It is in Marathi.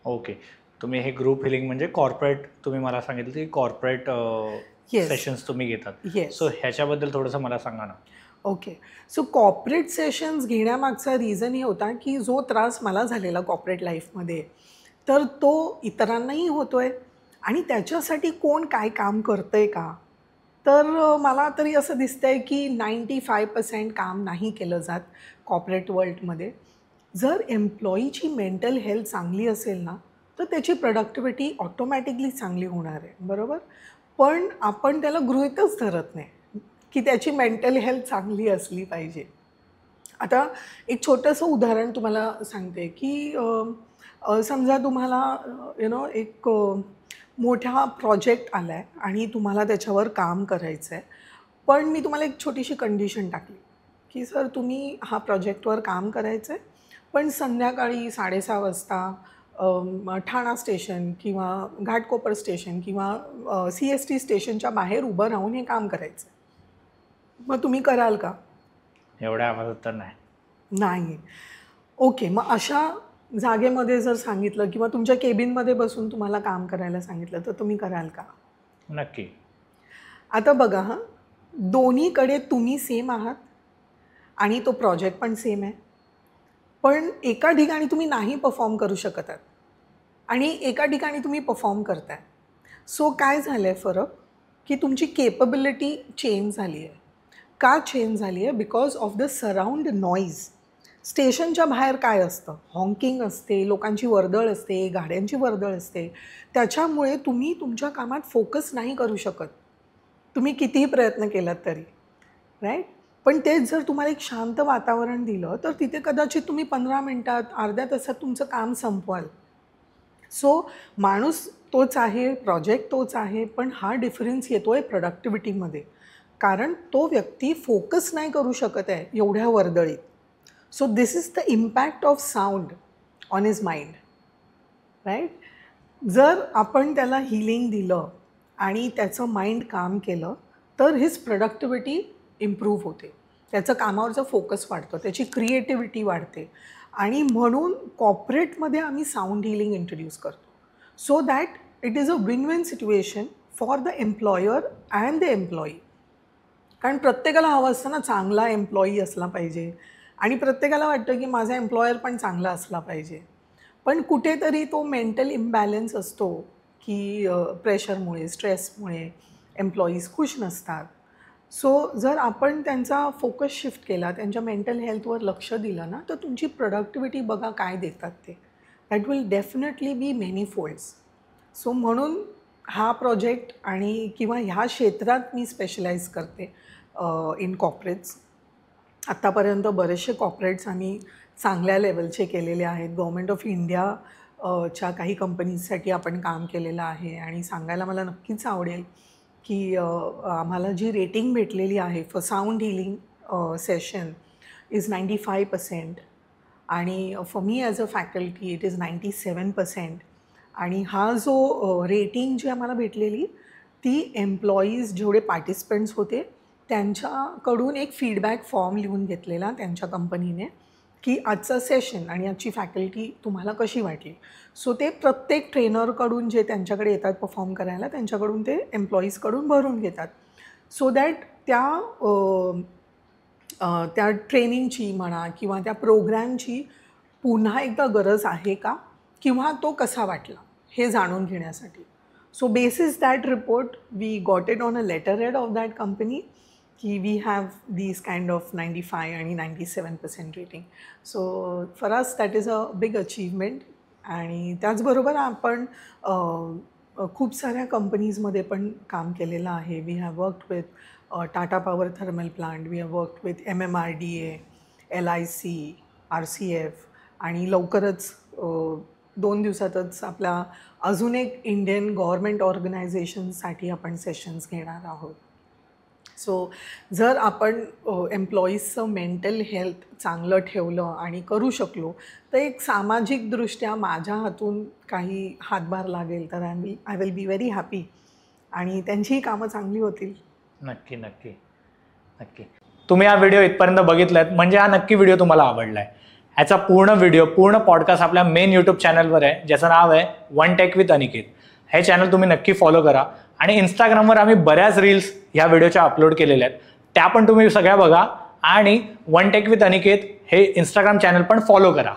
ओके. तुम्ही हे ग्रुप हिलिंग म्हणजे कॉर्पोरेट, तुम्ही मला सांगितलं की कॉर्पोरेट सेशन्स तुम्ही घेतात. येस. सो ह्याच्याबद्दल थोडंसं मला सांगा ना. ओके. सो कॉर्पोरेट सेशन्स घेण्यामागचा रिझन हे होता की जो त्रास मला झालेला कॉर्पोरेट लाईफमध्ये, तर तो इतरांनाही होतोय आणि त्याच्यासाठी कोण काय काम करतंय का? तर मला तरी असं दिसतंय की 95% काम नाही केलं जात कॉर्पोरेट वर्ल्डमध्ये. जर एम्प्लॉईची मेंटल हेल्थ चांगली असेल ना, तर त्याची प्रोडक्टिव्हिटी ऑटोमॅटिकली चांगली होणार आहे, बरोबर? पण आपण त्याला गृहीतच धरत नाही की त्याची मेंटल हेल्थ चांगली असली पाहिजे. आता एक छोटंसं उदाहरण तुम्हाला सांगते की समजा तुम्हाला एक मोठा प्रोजेक्ट आला आहे आणि तुम्हाला त्याच्यावर काम करायचं आहे. पण मी तुम्हाला एक छोटीशी कंडिशन टाकली की सर तुम्ही हा प्रोजेक्टवर काम करायचं आहे, पण संध्याकाळी 6:30 वाजता ठाणा स्टेशन किंवा घाटकोपर स्टेशन किंवा CST स्टेशनच्या बाहेर उभं राहून हे काम करायचं आहे. मग तुम्ही कराल का? एवढ्या आवाजात तर नाही. नाही. ओके. मग अशा जागेमध्ये जर सांगितलं किंवा तुमच्या केबिनमध्ये बसून तुम्हाला काम करायला सांगितलं, तर तुम्ही कराल का? नक्की. आता बघा हां, दोन्हीकडे तुम्ही सेम आहात आणि तो प्रोजेक्ट पण सेम आहे. पण एका ठिकाणी तुम्ही नाही परफॉर्म करू शकत आहात आणि एका ठिकाणी तुम्ही परफॉर्म करताय. सो काय झालं आहे फरक, की तुमची केपेबिलिटी चेंज झाली आहे. का चेंज झाली आहे? Because of the surround noise. स्टेशनच्या बाहेर काय असतं? हॉकिंग असते, लोकांची वर्दळ असते, गाड्यांची वर्दळ असते. त्याच्यामुळे तुम्ही तुमच्या कामात फोकस नाही करू शकत. तुम्ही कितीही प्रयत्न केलात तरी, राईट? पण तेच जर तुम्हाला एक शांत वातावरण दिलं, तर तिथे कदाचित तुम्ही 15 मिनिटात, अर्ध्या तासात तुमचं काम संपवाल. सो माणूस तोच आहे, प्रोजेक्ट तोच आहे, पण हा डिफरन्स येतोय प्रोडक्टिव्हिटीमध्ये. कारण तो व्यक्ती फोकस नाही करू शकत आहे एवढ्या वर्दळीत. So this is the impact of sound on his mind, right? जर आपण त्याला हिलिंग दिलं आणि त्याचं माइंड काम केलं, तर हिज प्रोडक्टिव्हिटी इम्प्रूव्ह होते. त्याचं कामावरचं फोकस वाढतं, त्याची क्रिएटिव्हिटी वाढते आणि म्हणून कॉर्पोरेटमध्ये आम्ही साऊंड हिलिंग इंट्रोड्यूस करतो. So that it is a win-win situation for the employer and the employee. कारण प्रत्येकाला हवं असतं ना चांगला एम्प्लॉई असला पाहिजे आणि प्रत्येकाला वाटतं की माझा एम्प्लॉयर पण चांगला असला पाहिजे. पण कुठेतरी तो मेंटल इम्बॅलन्स असतो की प्रेशरमुळे, स्ट्रेसमुळे एम्प्लॉईज खुश नसतात. सो जर आपण त्यांचा फोकस शिफ्ट केला, त्यांच्या मेंटल हेल्थवर लक्ष दिलं ना, तर तुमची प्रोडक्टिव्हिटी बघा काय देतात ते. That will definitely be many folds. So म्हणून हा प्रोजेक्ट आणि किंवा ह्या क्षेत्रात मी स्पेशलाइज करते इन कॉर्पोरेट्स. आत्तापर्यंत बरेचसे कॉर्पोरेट्स आम्ही चांगल्या लेवलचे केलेले आहेत. गव्हर्मेंट ऑफ इंडिया च्या काही कंपनीजसाठी आपण काम केलेलं आहे आणि सांगायला मला नक्कीच आवडेल की आम्हाला जी रेटिंग भेटलेली आहे for sound healing session is 95% आणि for me as a faculty it is 97%. आणि हा जो रेटिंग जी आम्हाला भेटलेली ती एम्प्लॉईज जेवढे पार्टिसिपंट्स होते त्यांच्याकडून एक फीडबॅक फॉर्म लिहून घेतलेला त्यांच्या कंपनीने की आजचं सेशन आणि आजची फॅकल्टी तुम्हाला कशी वाटली. सो ते प्रत्येक ट्रेनरकडून जे त्यांच्याकडे येतात परफॉर्म करायला त्यांच्याकडून ते एम्प्लॉईजकडून भरून घेतात. सो दॅट त्या ट्रेनिंगची म्हणा किंवा त्या प्रोग्रॅमची पुन्हा एकदा गरज आहे का किंवा तो कसा वाटला हे जाणून घेण्यासाठी. So basis that report we got it on a letter head of that company की we have these kind of 95 आणि 97% rating. So for us that is a big achievement. आणि त्याचबरोबर आपण खूप साऱ्या कंपनीजमध्ये पण काम केलेलं आहे. We have worked with Tata Power thermal plant, we have worked with MMRDA, LIC, RCF आणि लवकरच 2 दिवसातच आपल्या अजून एक इंडियन गव्हर्मेंट ऑर्गनायझेशनसाठी आपण सेशन्स घेणार आहोत. सो जर आपण एम्प्लॉईजचं मेंटल हेल्थ चांगलं ठेवलं आणि करू शकलो, तर एक सामाजिकदृष्ट्या माझ्या हातून काही हातभार लागेल तर I will be very happy आणि त्यांचीही कामं चांगली होतील. नक्की नक्की नक्की. तुम्ही हा व्हिडिओ इथपर्यंत बघितलात म्हणजे हा नक्की व्हिडिओ तुम्हाला आवडला आहे. ह्याचा पूर्ण व्हिडिओ, पूर्ण पॉडकास्ट आपल्या मेन यूट्यूब चॅनलवर आहे, ज्याचं नाव आहे वन टेक विथ अनिकेत. हे चॅनल तुम्ही नक्की फॉलो करा. आणि इंस्टाग्रामवर आम्ही बऱ्याच रील्स ह्या व्हिडिओच्या अपलोड केलेल्या आहेत, त्या पण तुम्ही सगळ्या बघा. आणि वन टेक विथ अनिकेत हे इंस्टाग्राम चॅनल पण फॉलो करा.